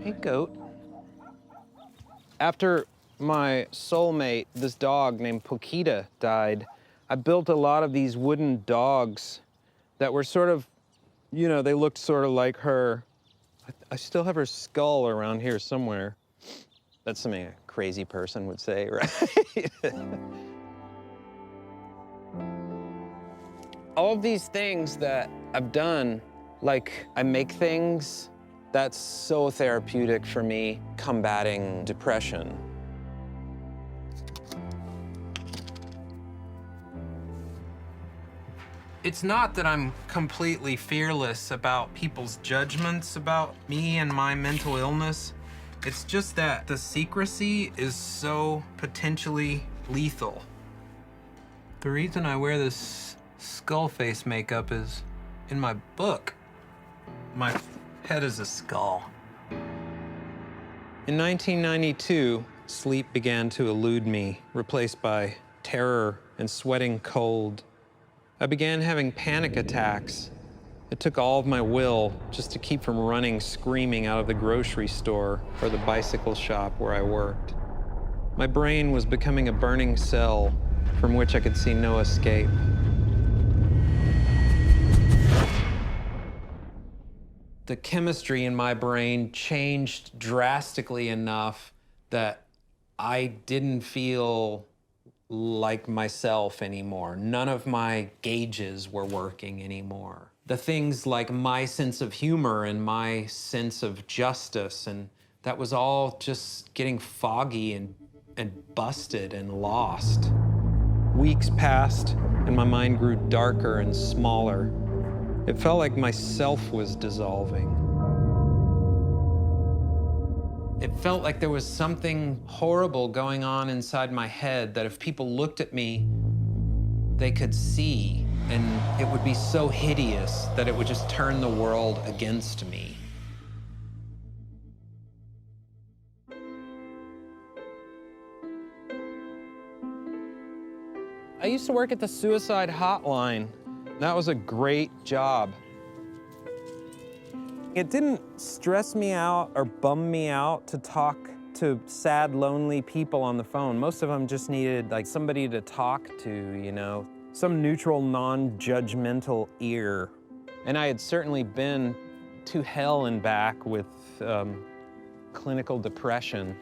Hey, goat. After my soulmate, this dog named Pokita, died, I built a lot of these wooden dogs that were sort of, you know, they looked sort of like her. I still have her skull around here somewhere. That's something a crazy person would say, right? All of these things that I've done, like I make things, that's so therapeutic for me, combating depression. It's not that I'm completely fearless about people's judgments about me and my mental illness. It's just that the secrecy is so potentially lethal. The reason I wear this skull face makeup is in my book. My head is a skull. In 1992, sleep began to elude me, replaced by terror and sweating cold. I began having panic attacks. It took all of my will just to keep from running screaming out of the grocery store or the bicycle shop where I worked. My brain was becoming a burning cell from which I could see no escape. The chemistry in my brain changed drastically enough that I didn't feel like myself anymore. None of my gauges were working anymore. The things like my sense of humor and my sense of justice, and that was all just getting foggy and busted and lost. Weeks passed and my mind grew darker and smaller. It felt like myself was dissolving. It felt like there was something horrible going on inside my head that if people looked at me, they could see, and it would be so hideous that it would just turn the world against me. I used to work at the suicide hotline. That was a great job. It didn't stress me out or bum me out to talk to sad, lonely people on the phone. Most of them just needed like somebody to talk to, you know, some neutral, non-judgmental ear. And I had certainly been to hell and back with clinical depression.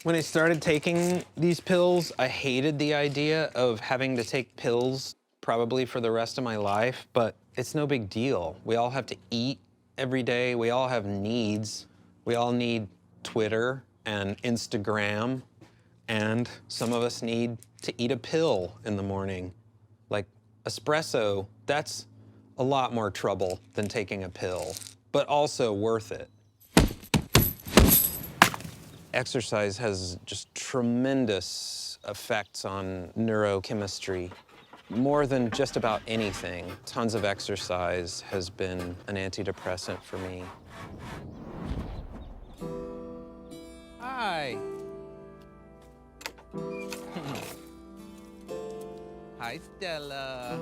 When I started taking these pills, I hated the idea of having to take pills probably for the rest of my life, but it's no big deal. We all have to eat every day. We all have needs. We all need Twitter and Instagram, and some of us need to eat a pill in the morning. Like espresso, that's a lot more trouble than taking a pill, but also worth it. Exercise has just tremendous effects on neurochemistry. More than just about anything, tons of exercise has been an antidepressant for me. Hi. Hi, Stella.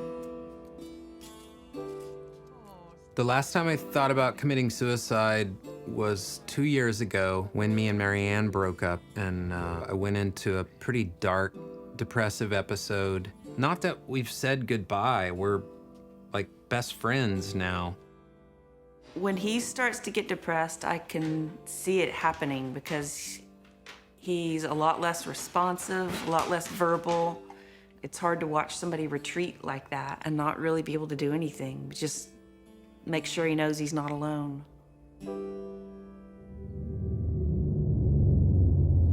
The last time I thought about committing suicide was 2 years ago when me and Marianne broke up, and I went into a pretty dark, depressive episode. Not that we've said goodbye, we're like best friends now. When he starts to get depressed, I can see it happening because he's a lot less responsive, a lot less verbal. It's hard to watch somebody retreat like that and not really be able to do anything. Just make sure he knows he's not alone.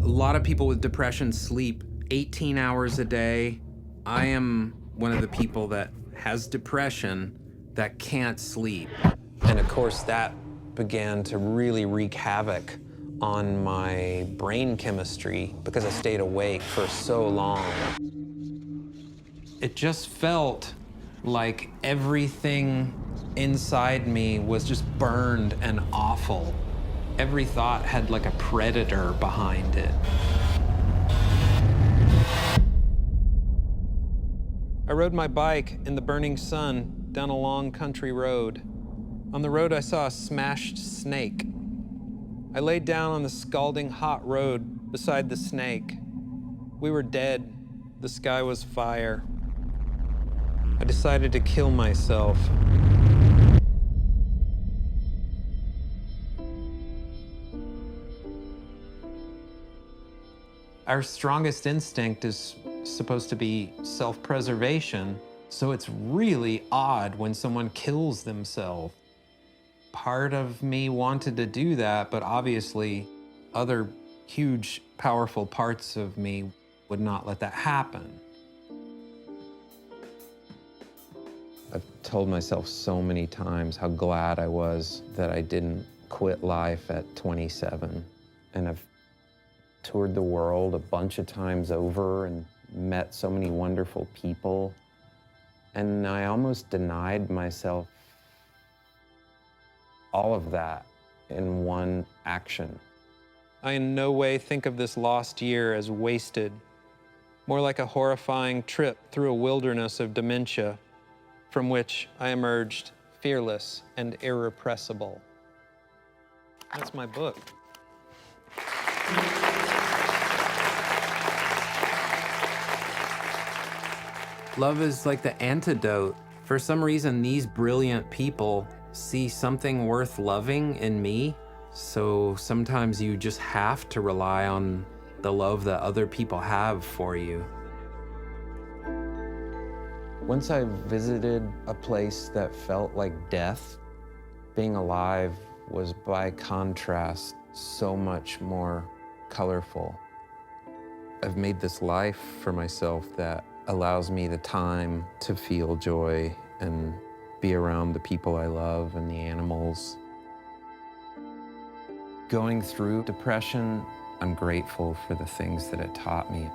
A lot of people with depression sleep 18 hours a day. I am one of the people that has depression that can't sleep. And of course, that began to really wreak havoc on my brain chemistry because I stayed awake for so long. It just felt like everything inside me was just burned and awful. Every thought had like a predator behind it. I rode my bike in the burning sun down a long country road. On the road, I saw a smashed snake. I laid down on the scalding hot road beside the snake. We were dead. The sky was fire. I decided to kill myself. Our strongest instinct is supposed to be self-preservation, so it's really odd when someone kills themselves. Part of me wanted to do that, but obviously other huge, powerful parts of me would not let that happen. I've told myself so many times how glad I was that I didn't quit life at 27. And I've toured the world a bunch of times over and met so many wonderful people. And I almost denied myself all of that in one action. I in no way think of this lost year as wasted, more like a horrifying trip through a wilderness of dementia from which I emerged fearless and irrepressible. That's my book. Love is like the antidote. For some reason, these brilliant people see something worth loving in me, so sometimes you just have to rely on the love that other people have for you. Once I visited a place that felt like death, being alive was by contrast so much more colorful. I've made this life for myself that allows me the time to feel joy and be around the people I love and the animals. Going through depression, I'm grateful for the things that it taught me.